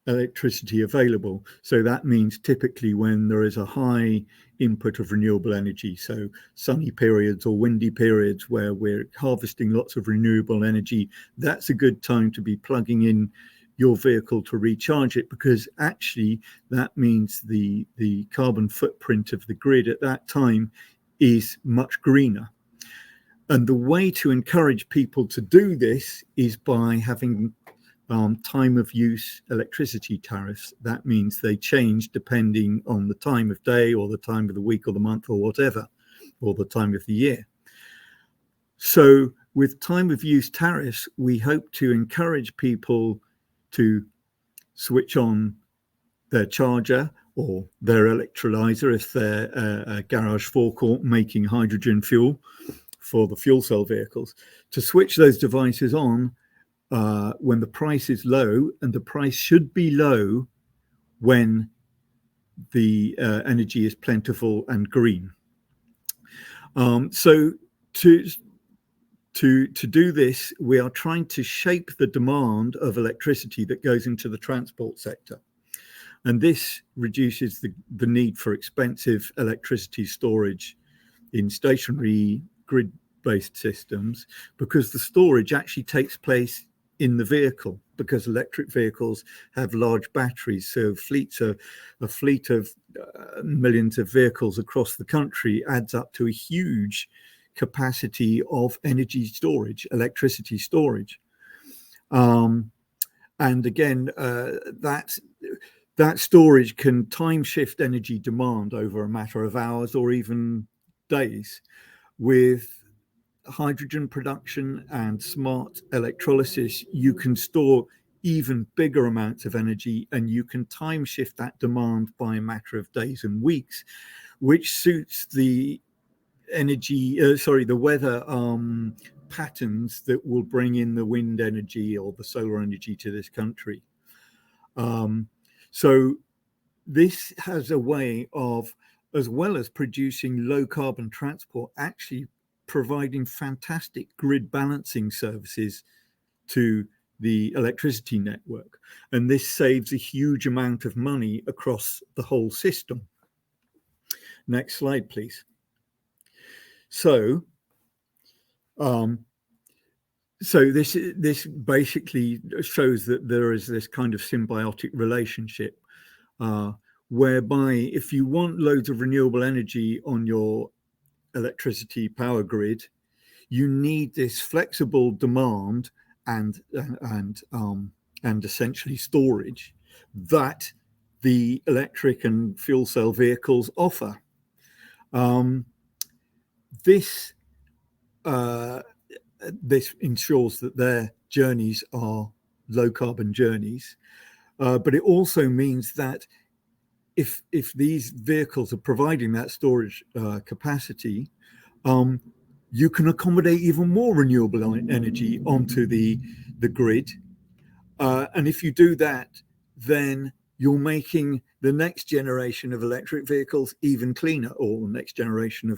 electricity available. So that means typically when there is a high input of renewable energy, so sunny periods or windy periods where we're harvesting lots of renewable energy, that's a good time to be plugging in your vehicle to recharge it, because actually that means the carbon footprint of the grid at that time is much greener. And the way to encourage people to do this is by having time of use electricity tariffs. That means they change depending on the time of day or the time of the week or the month or whatever, or the time of the year. So with time of use tariffs, we hope to encourage people to switch on their charger or their electrolyzer if they're a garage forecourt making hydrogen fuel for the fuel cell vehicles, to switch those devices on when the price is low, and the price should be low when the energy is plentiful and green. So to do this, we are trying to shape the demand of electricity that goes into the transport sector. And this reduces the need for expensive electricity storage in stationary grid-based systems, because the storage actually takes place in the vehicle, because electric vehicles have large batteries. So a fleet of millions of vehicles across the country adds up to a huge capacity of energy storage, electricity storage. And again, that storage can time shift energy demand over a matter of hours or even days. With hydrogen production and smart electrolysis, you can store even bigger amounts of energy, and you can time shift that demand by a matter of days and weeks, which suits the the weather patterns that will bring in the wind energy or the solar energy to this country. So this has a way of, as well as producing low carbon transport, actually providing fantastic grid balancing services to the electricity network. And this saves a huge amount of money across the whole system. Next slide, please. So, this basically shows that there is this kind of symbiotic relationship, whereby if you want loads of renewable energy on your electricity power grid, you need this flexible demand and essentially storage that the electric and fuel cell vehicles offer. This ensures that their journeys are low carbon journeys, but it also means that if these vehicles are providing that storage capacity, you can accommodate even more renewable energy onto the grid. And if you do that, then you're making the next generation of electric vehicles even cleaner, or the next generation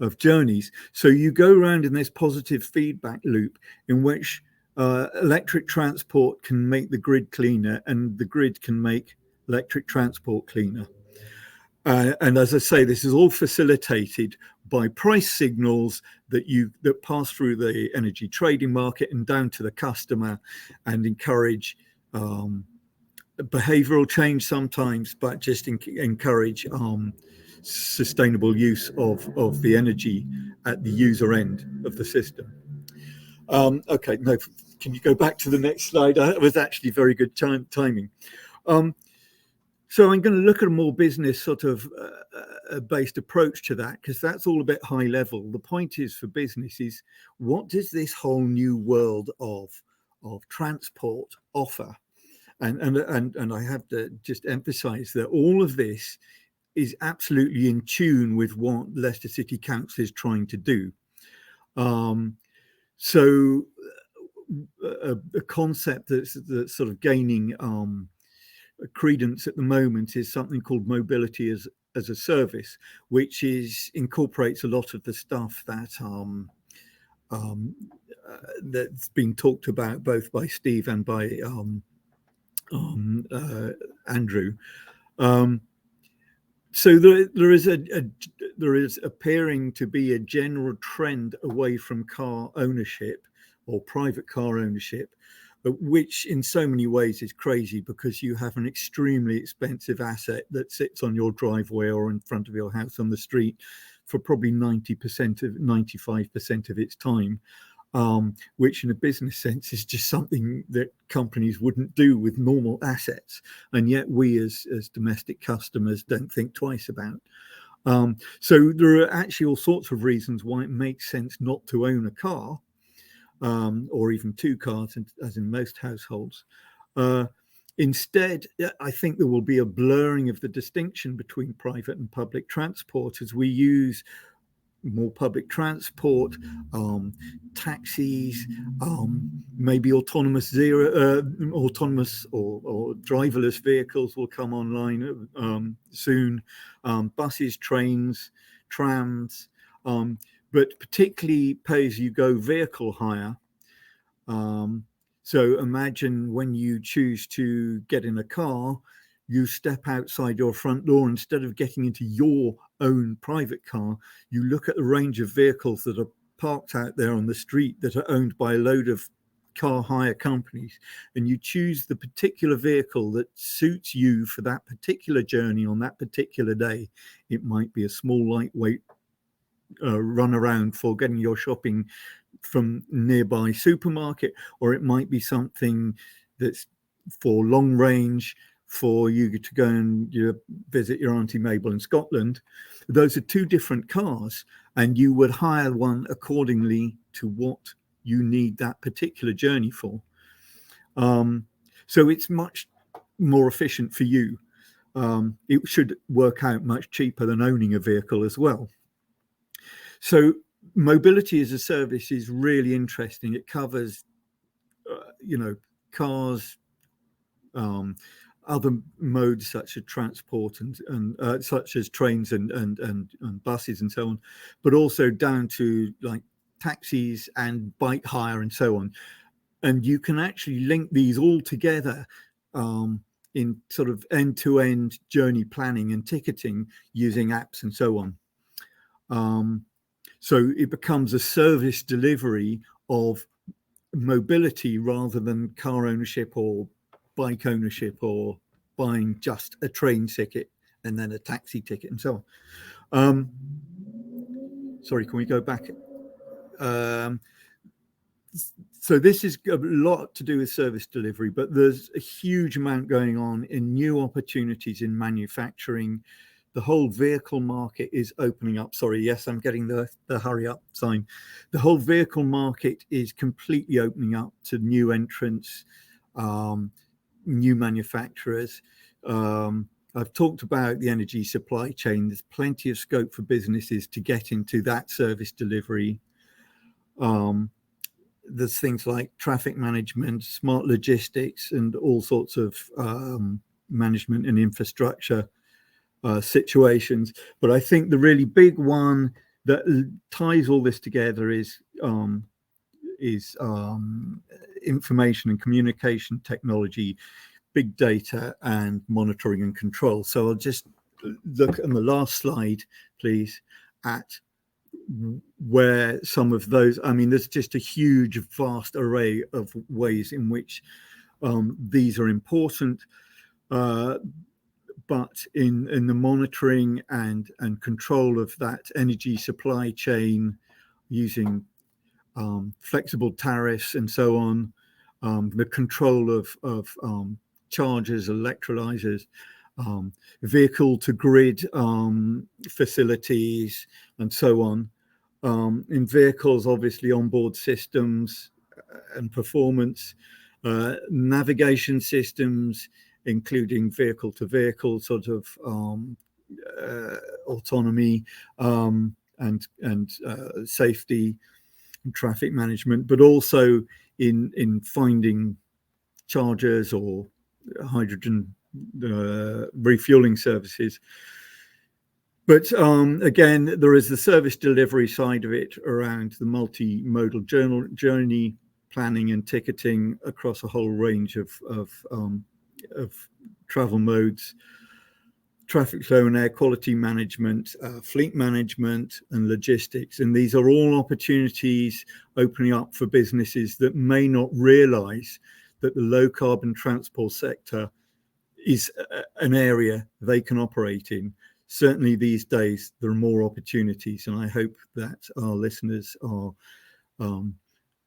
of journeys. So you go around in this positive feedback loop in which electric transport can make the grid cleaner, and the grid can make electric transport cleaner. And as I say, this is all facilitated by price signals that pass through the energy trading market and down to the customer, and encourage behavioral change sometimes, but just encourage sustainable use of the energy at the user end of the system. Okay, no, can you go back to the next slide? That was actually very good timing. So I'm going to look at a more business sort of based approach to that, because that's all a bit high level. The point is, for business, is what does this whole new world of transport offer? And I have to just emphasize that all of this is absolutely in tune with what Leicester City Council is trying to do. So a concept that's sort of gaining credence at the moment is something called mobility as a service, which incorporates a lot of the stuff that that's been talked about both by Steve and by Andrew. So there is appearing to be a general trend away from car ownership or private car ownership, which in so many ways is crazy, because you have an extremely expensive asset that sits on your driveway or in front of your house on the street for probably 95% of its time, which in a business sense is just something that companies wouldn't do with normal assets. And yet we as domestic customers don't think twice about. So there are actually all sorts of reasons why it makes sense not to own a car, or even two cars, as in most households. Instead, I think there will be a blurring of the distinction between private and public transport as we use more public transport, taxis, maybe autonomous or driverless vehicles will come online soon, buses, trains, trams, but particularly pay-as-you-go vehicle hire. So imagine when you choose to get in a car, you step outside your front door. Instead of getting into your own private car, you look at the range of vehicles that are parked out there on the street that are owned by a load of car hire companies, and you choose the particular vehicle that suits you for that particular journey on that particular day. It might be a small, lightweight run around for getting your shopping from nearby supermarket, or it might be something that's for long range, for you to go and visit your Auntie Mabel in Scotland. Those are two different cars, and you would hire one accordingly to what you need that particular journey for. So it's much more efficient for you. It should work out much cheaper than owning a vehicle as well. So mobility as a service is really interesting. It covers, cars, other modes such as transport and such as trains and buses and so on, but also down to like taxis and bike hire and so on. And you can actually link these all together in sort of end-to-end journey planning and ticketing using apps and so on. So it becomes a service delivery of mobility rather than car ownership or bike ownership or buying just a train ticket and then a taxi ticket and so on. Sorry, can we go back? So this is a lot to do with service delivery, but there's a huge amount going on in new opportunities in manufacturing. The whole vehicle market is opening up. Sorry, yes, I'm getting the hurry up sign. The whole vehicle market is completely opening up to new entrants, new manufacturers. I've talked about the energy supply chain. There's plenty of scope for businesses to get into that service delivery. There's things like traffic management, smart logistics, and all sorts of management and infrastructure situations. But I think the really big one that ties all this together is information and communication technology, big data, and monitoring and control. So I'll just look on the last slide, please, at where some of those, I mean, there's just a huge, vast array of ways in which these are important. But in the monitoring and control of that energy supply chain using flexible tariffs and so on, the control of chargers, electrolyzers, vehicle to grid facilities and so on. In vehicles, obviously onboard systems and performance, navigation systems, including vehicle to vehicle sort of autonomy and safety and traffic management, but also in finding chargers or hydrogen refueling services. But again, there is the service delivery side of it around the multimodal journey planning and ticketing across a whole range of travel modes, traffic flow and air quality management, fleet management, and logistics. And these are all opportunities opening up for businesses that may not realize that the low carbon transport sector is an area they can operate in. Certainly these days, there are more opportunities, and I hope that our listeners are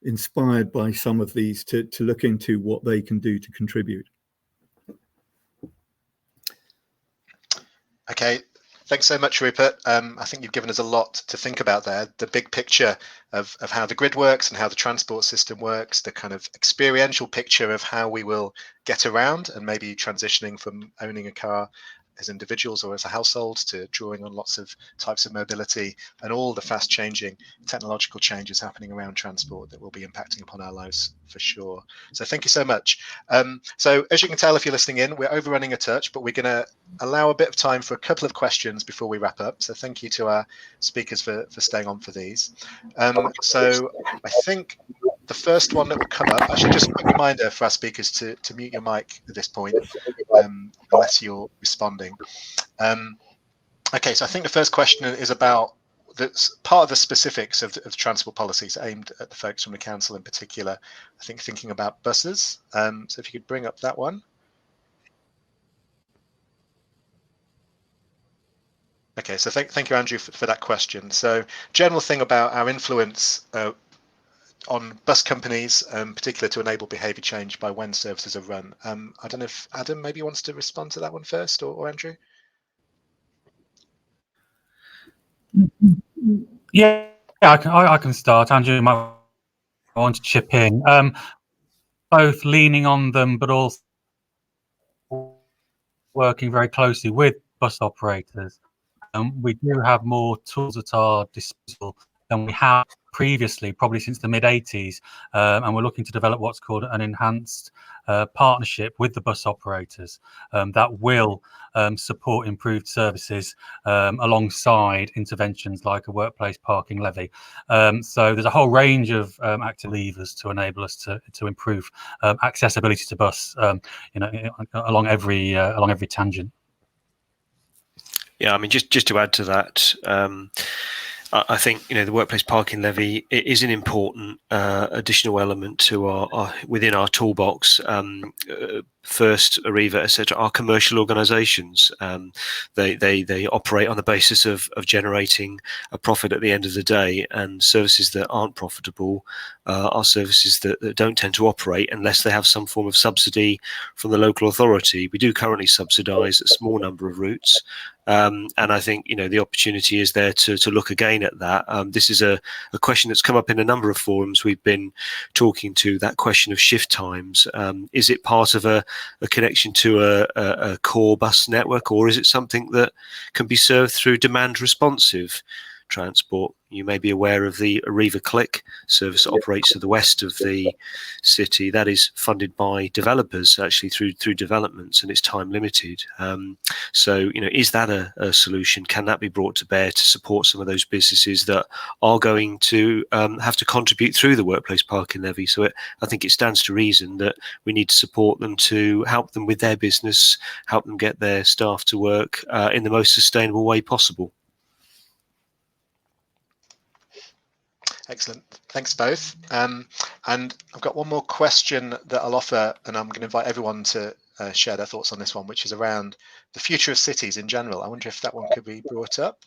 inspired by some of these to look into what they can do to contribute. Okay, thanks so much, Rupert. I think you've given us a lot to think about there. The big picture of how the grid works and how the transport system works, the kind of experiential picture of how we will get around and maybe transitioning from owning a car as individuals or as a household to drawing on lots of types of mobility and all the fast changing technological changes happening around transport that will be impacting upon our lives for sure. So thank you so much. So as you can tell, if you're listening in, we're overrunning a touch, but we're going to allow a bit of time for a couple of questions before we wrap up. So thank you to our speakers for staying on for these. So I think the the first one that will come up, actually, just a quick reminder for our speakers to mute your mic at this point, unless you're responding. Okay, so I think the first question is about that's part of the specifics of transport policies aimed at the folks from the council in particular. I think thinking about buses. So if you could bring up that one. Okay, so thank you, Andrew, for that question. So general thing about our influence on bus companies, particular to enable behaviour change by when services are run. I don't know if Adam maybe wants to respond to that one first, or Andrew. Yeah, I can start. Andrew might want to chip in. Both leaning on them, but also working very closely with bus operators. We do have more tools at our disposal than we have previously, probably since the mid-80s, and we're looking to develop what's called an enhanced partnership with the bus operators that will support improved services alongside interventions like a workplace parking levy. So there's a whole range of active levers to enable us to improve accessibility to bus, along every tangent. Yeah, I mean, just to add to that, I think the workplace parking levy is an important additional element to our within our toolbox. First, Arriva, etc., are commercial organisations. They operate on the basis of generating a profit at the end of the day, and services that aren't profitable are services that don't tend to operate unless they have some form of subsidy from the local authority. We do currently subsidise a small number of routes. And I think the opportunity is there to look again at that. This is a question that's come up in a number of forums. We've been talking to that question of shift times. Is it part of a connection to a core bus network, or is it something that can be served through demand responsive transport? You may be aware of the Arriva Click service that operates to the west of the city. That is funded by developers, actually through developments, and it's time limited. So is that a solution? Can that be brought to bear to support some of those businesses that are going to have to contribute through the workplace parking levy? So I think it stands to reason that we need to support them to help them with their business, help them get their staff to work in the most sustainable way possible. Excellent. Thanks both. And I've got one more question that I'll offer, and I'm going to invite everyone to share their thoughts on this one, which is around the future of cities in general. I wonder if that one could be brought up.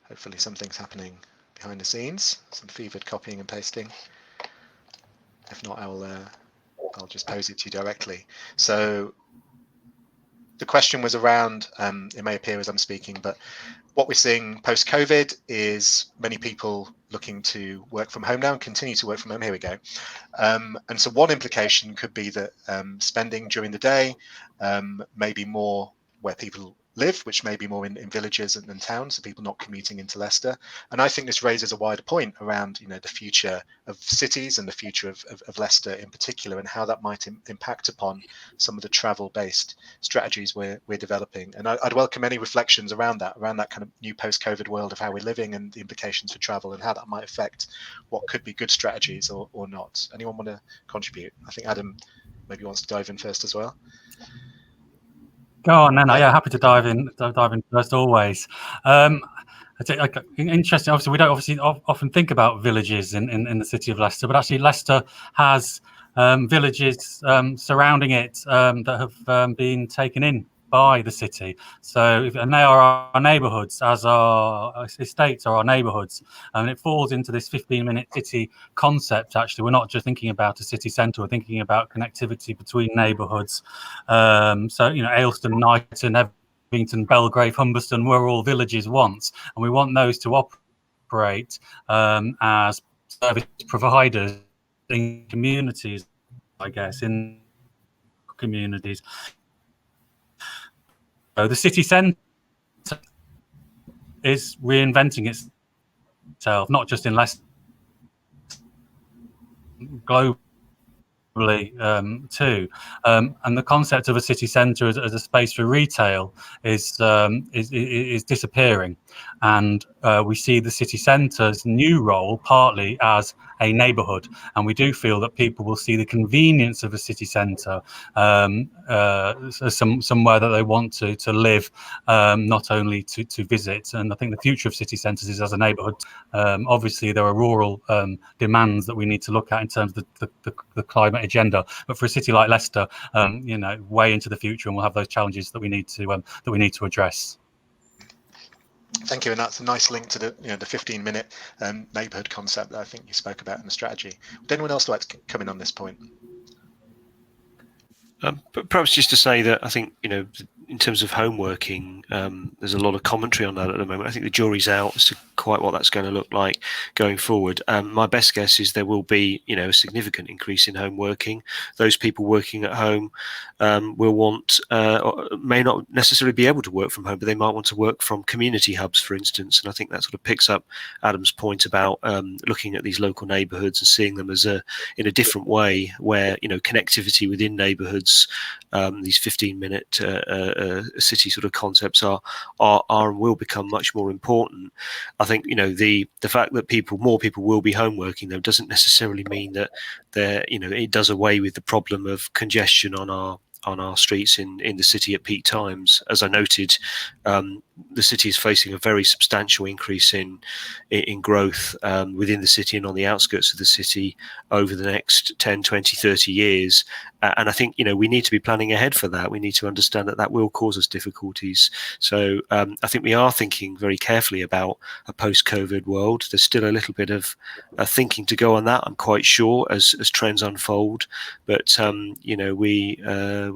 Hopefully something's happening behind the scenes, some fevered copying and pasting. If not, I'll just pose it to you directly. So the question was around, it may appear as I'm speaking, but what we're seeing post-COVID is many people looking to work from home now and continue to work from home. Here we go. And so one implication could be that spending during the day may be more where people live, which may be more in villages and towns, so people not commuting into Leicester. And I think this raises a wider point around the future of cities and the future of Leicester in particular, and how that might impact upon some of the travel-based strategies we're developing. And I'd welcome any reflections around that kind of new post-COVID world of how we're living and the implications for travel and how that might affect what could be good strategies or not. Anyone want to contribute? I think Adam maybe wants to dive in first as well. Go on, then. Yeah, happy to dive in first, always. Interesting. Obviously, we don't often think about villages in the city of Leicester, but actually Leicester has villages surrounding it that have been taken in by the city. And they are our neighbourhoods, as our estates are our neighbourhoods. And it falls into this 15-minute city concept, actually. We're not just thinking about a city centre, we're thinking about connectivity between neighbourhoods. Ayleston, Knighton, Evington, Belgrave, Humberston were all villages once, and we want those to operate as service providers in communities, I guess, in communities. So the city centre is reinventing itself, not just in Leicester, globally. probably too. And the concept of a city centre as a space for retail is disappearing, and we see the city centre's new role partly as a neighbourhood, and we do feel that people will see the convenience of a city centre somewhere that they want to live, not only to visit. And I think the future of city centres is as a neighbourhood. Obviously, there are rural demands that we need to look at in terms of the climate agenda, but for a city like Leicester, way into the future, and we'll have those challenges that we need to address. Thank you, and that's a nice link to the 15-minute neighbourhood concept that I think you spoke about in the strategy. Would anyone else like to come in on this point? But perhaps just to say that I think, in terms of home working, there's a lot of commentary on that at the moment. I think the jury's out as to quite what that's going to look like going forward. My best guess is there will be, a significant increase in home working. Those people working at home will want, or may not necessarily be able to work from home, but they might want to work from community hubs, for instance. And I think that sort of picks up Adam's point about looking at these local neighbourhoods and seeing them as in a different way, where connectivity within neighbourhoods, these 15-minute city sort of concepts are and will become much more important. I think the fact that more people will be home working, though, doesn't necessarily mean that it does away with the problem of congestion on our streets in the city at peak times. As I noted, the city is facing a very substantial increase in growth within the city and on the outskirts of the city over the next 10, 20, 30 years. And I think, we need to be planning ahead for that. We need to understand that will cause us difficulties. So I think we are thinking very carefully about a post-COVID world. There's still a little bit of thinking to go on that, I'm quite sure, as trends unfold. But,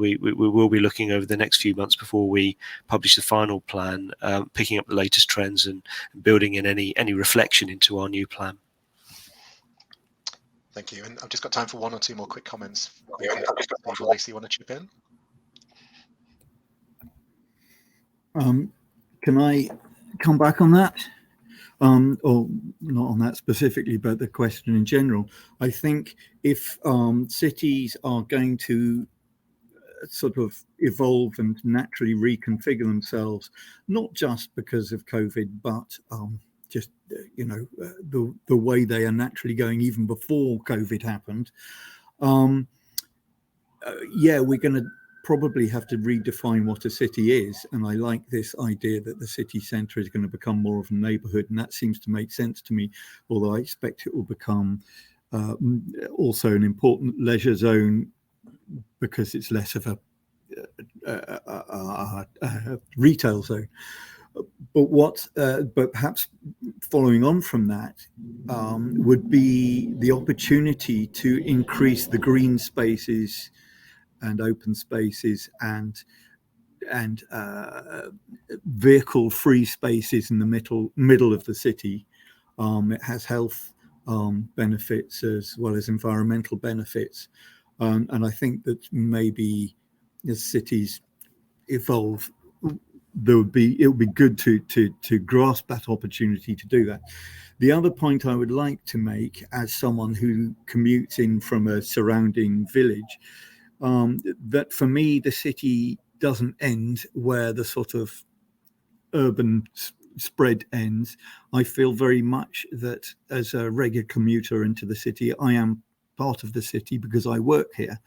we will be looking over the next few months before we publish the final plan, picking up the latest trends and building in any reflection into our new plan. Thank you. And I've just got time for one or two more quick comments. Steve or Lisa, you want to chip in? Can I come back on that? Or not on that specifically, but the question in general. I think if cities are going to sort of evolve and naturally reconfigure themselves, not just because of COVID, but just the way they are naturally going even before COVID happened. We're going to probably have to redefine what a city is, and I like this idea that the city centre is going to become more of a neighbourhood, and that seems to make sense to me, although I expect it will become also an important leisure zone because it's less of a retail zone. But perhaps following on from that would be the opportunity to increase the green spaces and open spaces and vehicle-free spaces in the middle of the city. It has health benefits as well as environmental benefits. And I think that maybe as cities evolve, it would be good to grasp that opportunity to do that. The other point I would like to make, as someone who commutes in from a surrounding village, that for me the city doesn't end where the sort of urban spread ends. I feel very much that as a regular commuter into the city, I am part of the city because I work here,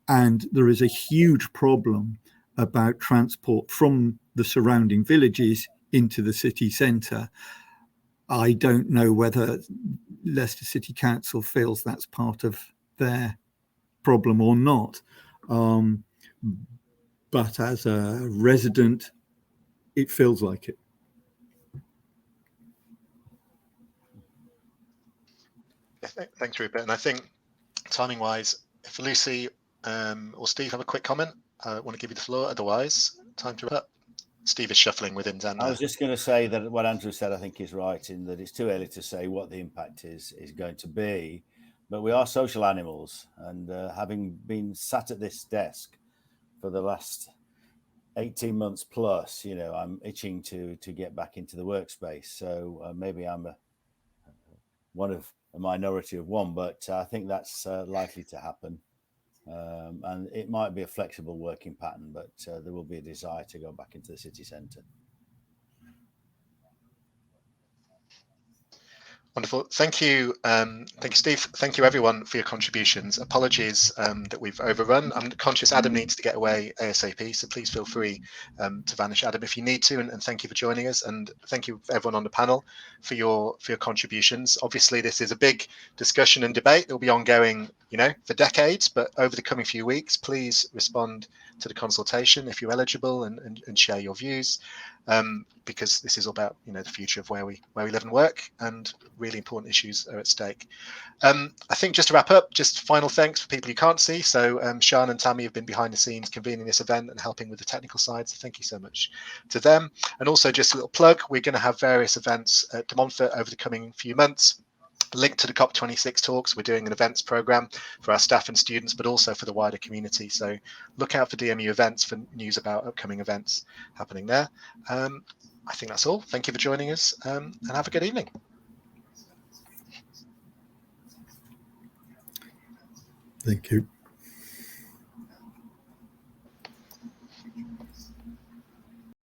and there is a huge problem about transport from the surrounding villages into the city centre. I don't know whether Leicester City Council feels that's part of their problem or not, but as a resident it feels like it. Thanks, Rupert. And I think timing wise, if Lucy or Steve have a quick comment, I want to give you the floor. Otherwise, time to wrap up. Steve is shuffling within Xander. I was just going to say that what Andrew said, I think, is right, in that it's too early to say what the impact is going to be. But we are social animals, and having been sat at this desk for the last 18 months plus, I'm itching to get back into the workspace. So maybe I'm one of a minority of one, but I think that's likely to happen. And it might be a flexible working pattern, but there will be a desire to go back into the city centre. Wonderful. Thank you. Thank you, Steve. Thank you, everyone, for your contributions. Apologies that we've overrun. I'm conscious Adam needs to get away ASAP, so please feel free to vanish, Adam, if you need to. And thank you for joining us. And thank you, everyone on the panel, for your contributions. Obviously, this is a big discussion and debate that will be ongoing, for decades. But over the coming few weeks, please respond to the consultation if you're eligible, and share your views. Because this is all about the future of where we live and work, and really important issues are at stake. I think just to wrap up, just final thanks for people you can't see. So Sian and Tammy have been behind the scenes convening this event and helping with the technical side. So thank you so much to them. And also just a little plug, we're going to have various events at De Montfort over the coming few months. Linked to the COP26 talks, we're doing an events program for our staff and students, but also for the wider community. So look out for DMU events for news about upcoming events happening there. I think that's all. Thank you for joining us, and have a good evening. Thank you.